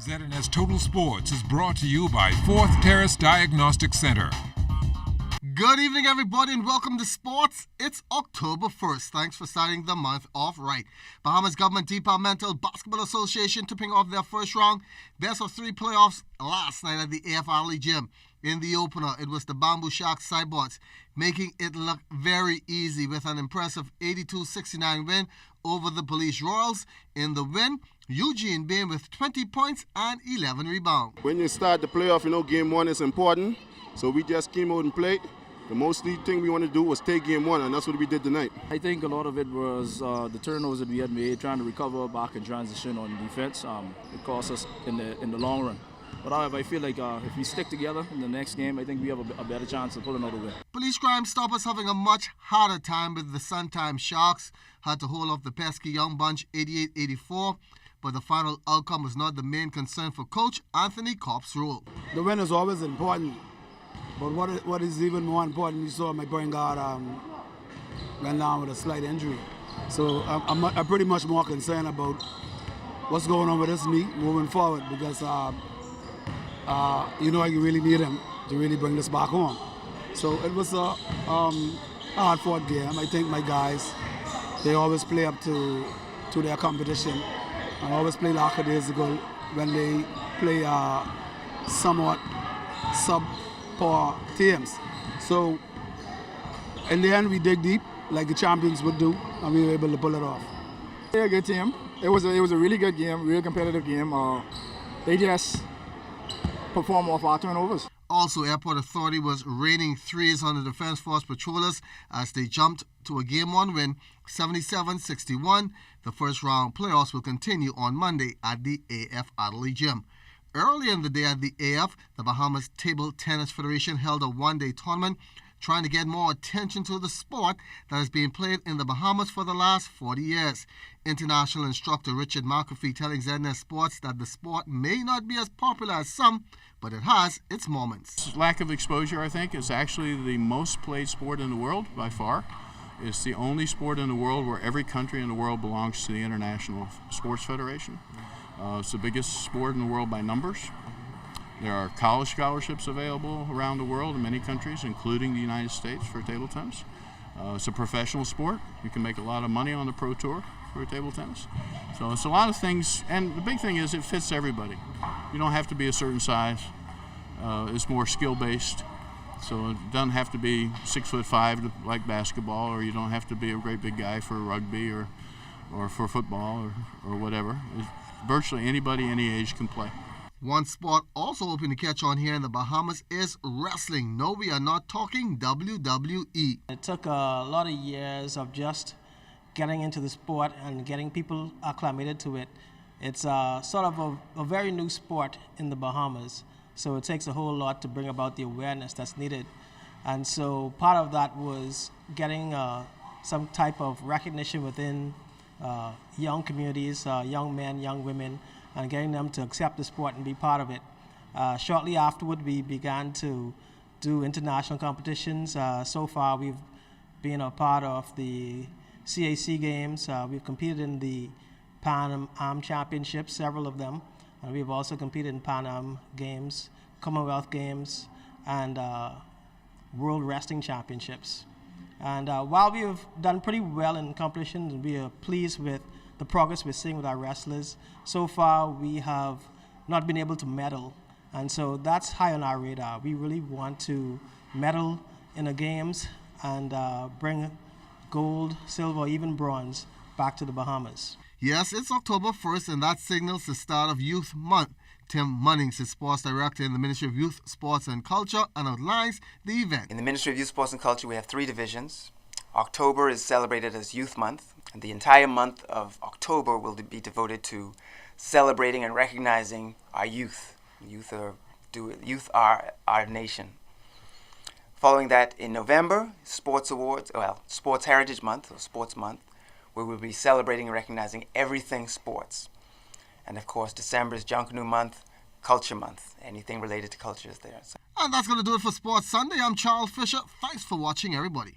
ZNS Total Sports is brought to you by Fourth Terrace Diagnostic Center. Good evening, everybody, and welcome to sports. It's October 1st. Thanks for starting the month off right. Bahamas Government Departmental Basketball Association tipping off their first round best of three playoffs last night at the AF Adderley Gym. In the opener, it was the Bamboo Sharks Cyborgs, making it look very easy with an impressive 82-69 win over the Police Royals. In the win, Eugene Bain with 20 points and 11 rebounds. When you start the playoff, game one is important. So we just came out and played. The mostly thing we want to do was take game one, and that's what we did tonight. I think a lot of it was the turnovers that we had made, trying to recover back in transition on defense. It cost us in the long run. But however, I feel like if we stick together in the next game, I think we have a better chance of pulling another win. Police Crime Stoppers having a much harder time with the Suntime Sharks. Had to hold off the pesky young bunch 88-84. But the final outcome was not the main concern for Coach Anthony Kopp's role. The win is always important. But what is even more important, you saw my point guard went down with a slight injury. So I'm pretty much more concerned about what's going on with this meet moving forward because, you really need him to really bring this back home. So it was a hard-fought game. I think my guys, they always play up to their competition. I always play lackadaisical when they play somewhat subpar teams. So in the end, we dig deep like the champions would do, and we were able to pull it off. They're a good team. It was a really good game, real competitive game. They just perform off our turnovers. Also, Airport Authority was raining threes on the Defense Force patrollers as they jumped to a Game 1 win, 77-61. The first round playoffs will continue on Monday at the AF Adderley Gym. Early in the day at the AF, the Bahamas Table Tennis Federation held a one-day tournament trying to get more attention to the sport that has been played in the Bahamas for the last 40 years. International instructor Richard McAfee telling ZNS Sports that the sport may not be as popular as some, but it has its moments. Lack of exposure, I think, is actually the most played sport in the world by far. It's the only sport in the world where every country in the world belongs to the International Sports Federation. It's the biggest sport in the world by numbers. There are college scholarships available around the world in many countries, including the United States, for table tennis. It's a professional sport. You can make a lot of money on the pro tour for table tennis. So it's a lot of things, and the big thing is it fits everybody. You don't have to be a certain size. It's more skill-based. So it doesn't have to be 6'5" like basketball, or you don't have to be a great big guy for rugby or for football or whatever. Virtually anybody any age can play. One sport also hoping to catch on here in the Bahamas is wrestling. No, we are not talking WWE. It took a lot of years of just getting into the sport and getting people acclimated to it. It's sort of a very new sport in the Bahamas, so it takes a whole lot to bring about the awareness that's needed. And so part of that was getting some type of recognition within young communities, young men, young women, and getting them to accept the sport and be part of it. Shortly afterward, we began to do international competitions. So far, we've been a part of the CAC games. We've competed in the Pan Am Championships, several of them. And we've also competed in Pan Am Games, Commonwealth Games, and World Wrestling Championships. And while we have done pretty well in competitions, we are pleased with the progress we're seeing with our wrestlers. So far, we have not been able to medal, and so that's high on our radar. We really want to medal in the games and bring gold, silver, even bronze back to the Bahamas. Yes, it's October 1st, and that signals the start of Youth Month. Tim Munnings is sports director in the Ministry of Youth, Sports and Culture, and outlines the event. In the Ministry of Youth, Sports and Culture, we have 3 divisions. October is celebrated as Youth Month, and the entire month of October will be devoted to celebrating and recognizing our youth. Youth are our nation. Following that, in November, Sports Heritage Month, or Sports Month, where we'll be celebrating and recognizing everything sports. And of course, December is Junkanoo Month, Culture Month. Anything related to culture is there. And that's going to do it for Sports Sunday. I'm Charles Fisher. Thanks for watching, everybody.